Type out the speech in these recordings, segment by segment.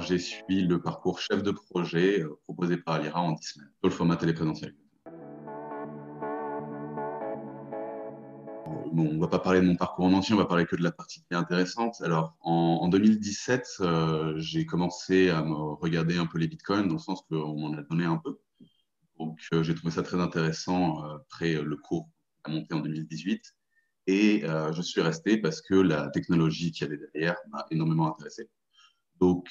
j'ai suivi le parcours chef de projet proposé par Alira en 10 semaines, sur le format téléprésentiel. Bon, on ne va pas parler de mon parcours en entier, on va parler que de la partie qui est intéressante. Alors, en 2017, j'ai commencé à me regarder un peu les bitcoins, dans le sens qu'on m'en a donné un peu. Donc, j'ai trouvé ça très intéressant après le cours à monter en 2018. Et je suis resté parce que la technologie qu'il y avait derrière m'a énormément intéressé. Donc,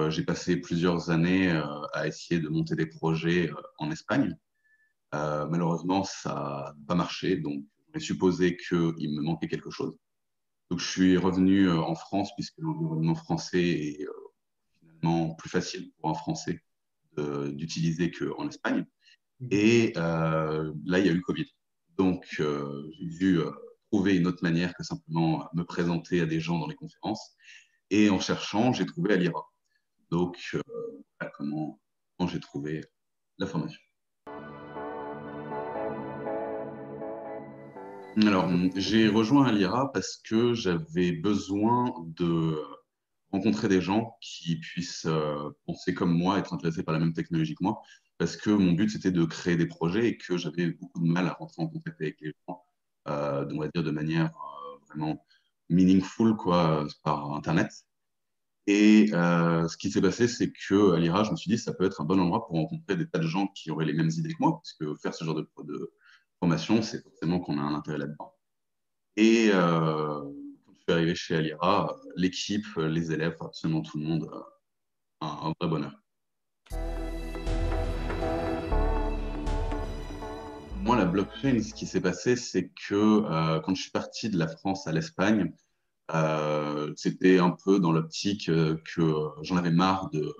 j'ai passé plusieurs années à essayer de monter des projets en Espagne. Malheureusement, ça n'a pas marché. Donc, j'ai supposé qu'il me manquait quelque chose. Donc, je suis revenu en France puisque l'environnement français est finalement plus facile pour un Français d'utiliser qu'en Espagne. Et là, il y a eu le Covid. Donc, j'ai dû trouver une autre manière que simplement me présenter à des gens dans les conférences. Et en cherchant, j'ai trouvé Alira. Donc, voilà comment j'ai trouvé la formation. Alors, j'ai rejoint Alira parce que j'avais besoin de rencontrer des gens qui puissent penser comme moi, être intéressés par la même technologie que moi, parce que mon but, c'était de créer des projets et que j'avais beaucoup de mal à rentrer en contact avec les gens, on va dire de manière vraiment meaningful, quoi, par Internet. Et ce qui s'est passé, c'est que à l'IRA, je me suis dit, ça peut être un bon endroit pour rencontrer des tas de gens qui auraient les mêmes idées que moi, parce que faire ce genre de formation, c'est forcément qu'on a un intérêt là-dedans. Et quand je suis arrivé chez Alira, l'équipe, les élèves, absolument tout le monde, un vrai bonheur. Moi, la blockchain, ce qui s'est passé, c'est que quand je suis parti de la France à l'Espagne, c'était un peu dans l'optique que j'en avais marre de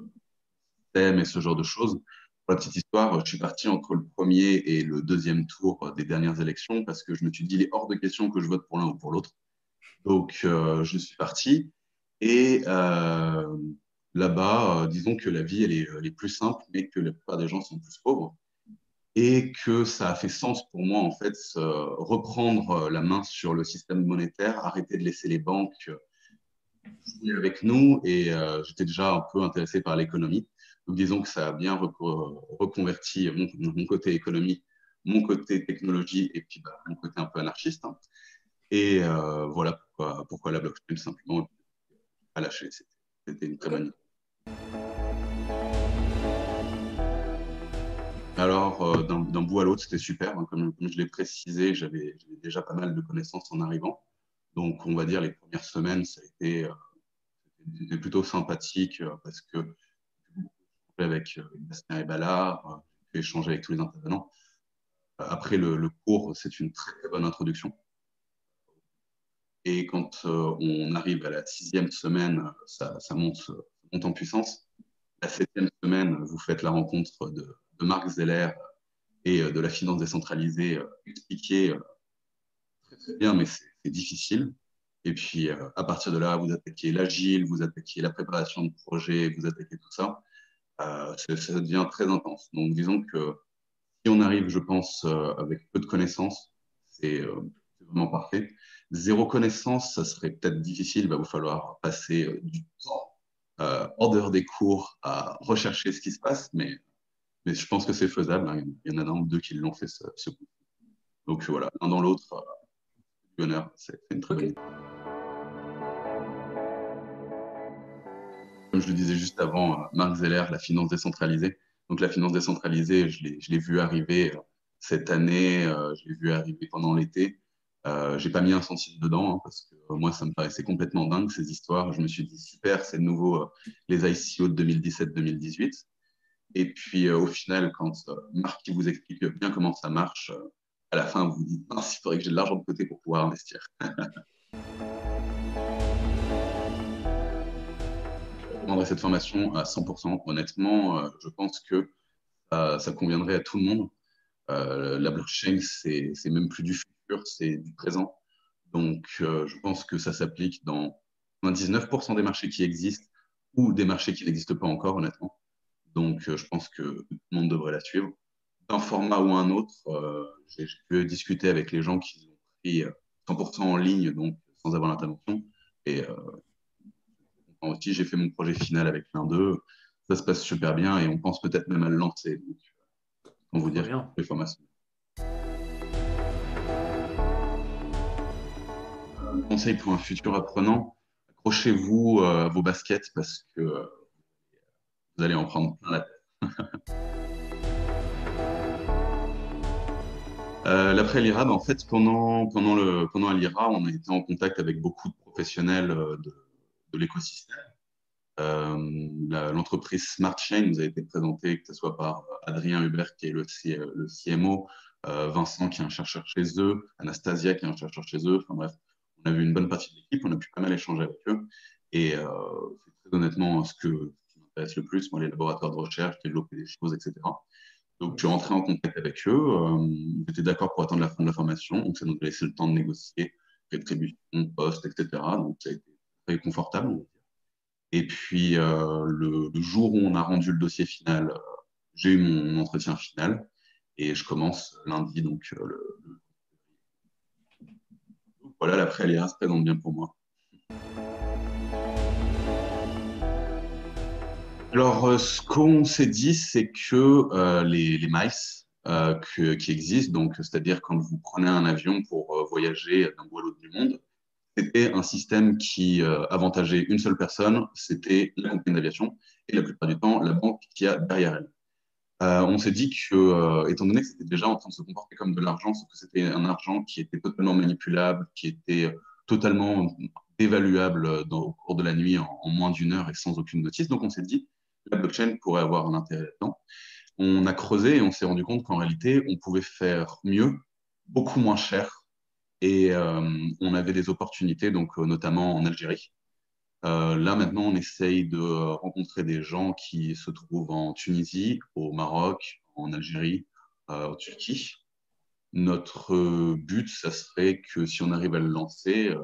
thèmes et ce genre de choses. Pour la petite histoire, je suis parti entre le premier et le deuxième tour des dernières élections parce que je me suis dit, il est hors de question que je vote pour l'un ou pour l'autre. Donc, je suis parti. Et là-bas, disons que la vie, elle est plus simple, mais que la plupart des gens sont plus pauvres. Et que ça a fait sens pour moi, en fait, reprendre la main sur le système monétaire, arrêter de laisser les banques jouer avec nous. Et j'étais déjà un peu intéressé par l'économie. Donc, disons que ça a bien reconverti mon côté économie, mon côté technologie et puis mon côté un peu anarchiste, hein. Et voilà pourquoi la blockchain, simplement, pas lâcher. C'était une très bonne idée. Alors, d'un bout à l'autre, c'était super, hein. Comme je l'ai précisé, j'avais déjà pas mal de connaissances en arrivant. Donc, on va dire, les premières semaines, c'était plutôt sympathique parce que j'ai beaucoup échangé avec Bastien et Ballard, j'ai pu échanger avec tous les intervenants. Après le cours, c'est une très, très bonne introduction. Et quand on arrive à la sixième semaine, ça monte en puissance. La septième semaine, vous faites la rencontre de Marc Zeller et de la finance décentralisée expliquée très, très bien, mais c'est difficile. Et puis, à partir de là, vous attaquez l'agile, vous attaquez la préparation de projet, vous attaquez tout ça. Ça devient très intense. Donc, disons que si on arrive, je pense, avec peu de connaissances, c'est vraiment parfait. Zéro connaissance, ça serait peut-être difficile. Il va vous falloir passer du temps hors dehors des cours à rechercher ce qui se passe, mais je pense que c'est faisable, hein. Il y en a un ou deux qui l'ont fait ce coup. Donc voilà, l'un dans l'autre, du bonheur, c'est une très bonne Ok. idée. Comme je le disais juste avant, Mark Zeller, la finance décentralisée. Donc la finance décentralisée, je l'ai vu arriver cette année, je l'ai vu arriver pendant l'été. J'ai pas mis un centime dedans hein, parce que moi, ça me paraissait complètement dingue ces histoires. Je me suis dit, super, c'est de nouveau les ICO de 2017-2018. Et puis au final, quand Marc qui vous explique bien comment ça marche, à la fin, vous vous dites, mince, il faudrait que j'ai de l'argent de côté pour pouvoir investir. Je recommanderais cette formation à 100%. Honnêtement, je pense que ça conviendrait à tout le monde. La blockchain, c'est même plus du futur, c'est du présent. Donc, je pense que ça s'applique dans 99% des marchés qui existent ou des marchés qui n'existent pas encore, honnêtement. Donc, je pense que tout le monde devrait la suivre. D'un format ou un autre, j'ai pu discuter avec les gens qui ont pris 100% en ligne, donc sans avoir l'intervention. Et temps aussi. J'ai fait mon projet final avec l'un d'eux. Ça se passe super bien et on pense peut-être même à le lancer. Donc, on vous Trop dire bien. les formations. Conseil pour un futur apprenant, accrochez-vous à vos baskets parce que vous allez en prendre plein la tête. L'après l'IRA, en fait, pendant l'IRA, on a été en contact avec beaucoup de professionnels de l'écosystème. L'entreprise Smart Chain nous a été présentée, que ce soit par Adrien Hubert, qui est le CMO, Vincent, qui est un chercheur chez eux, Anastasia, qui est un chercheur chez eux. Enfin bref, on a vu une bonne partie de l'équipe, on a pu pas mal échanger avec eux. Et c'est très honnêtement ce qui m'intéresse le plus, moi, les laboratoires de recherche, développer des choses, etc. Donc, je suis rentré en contact avec eux. Ils étaient d'accord pour attendre la fin de la formation. Donc, ça nous a laissé le temps de négocier rétribution, poste, etc. Donc, ça a été très confortable, on va dire. Et puis, le jour où on a rendu le dossier final, j'ai eu mon entretien final et je commence lundi. Donc, voilà, l'après Aléa se présente bien pour moi. Alors, ce qu'on s'est dit, c'est que les MICE qui existent, donc c'est-à-dire quand vous prenez un avion pour voyager d'un bout à l'autre du monde, c'était un système qui avantageait une seule personne, c'était la compagnie d'aviation, et la plupart du temps, la banque qui a derrière elle. On s'est dit que, étant donné que c'était déjà en train de se comporter comme de l'argent, sauf que c'était un argent qui était totalement manipulable, qui était totalement dévaluable au cours de la nuit en moins d'une heure et sans aucune notice. Donc on s'est dit, la blockchain pourrait avoir un intérêt là-dedans. On a creusé et on s'est rendu compte qu'en réalité, on pouvait faire mieux, beaucoup moins cher, et on avait des opportunités, donc notamment en Algérie. Là, maintenant, on essaye de rencontrer des gens qui se trouvent en Tunisie, au Maroc, en Algérie, en Turquie. Notre but, ça serait que si on arrive à le lancer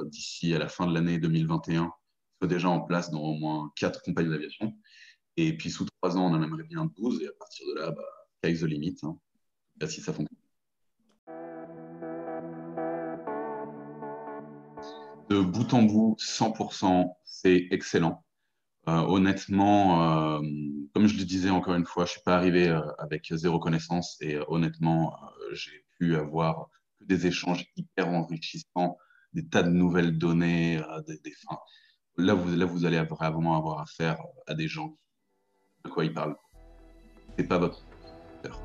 d'ici à la fin de l'année 2021, soit déjà en place dans au moins 4 compagnies d'aviation. Et puis sous 3 ans, on en aimerait bien 12. Et à partir de là, sky's the limit. Hein. Là, si ça fonctionne. De bout en bout, 100%, c'est excellent. Honnêtement, comme je le disais encore une fois, je suis pas arrivé avec zéro connaissance et honnêtement, j'ai pu avoir que des échanges hyper enrichissants, des tas de nouvelles données, enfin, là, vous allez vraiment avoir affaire à des gens de quoi ils parlent. C'est pas votre secteur.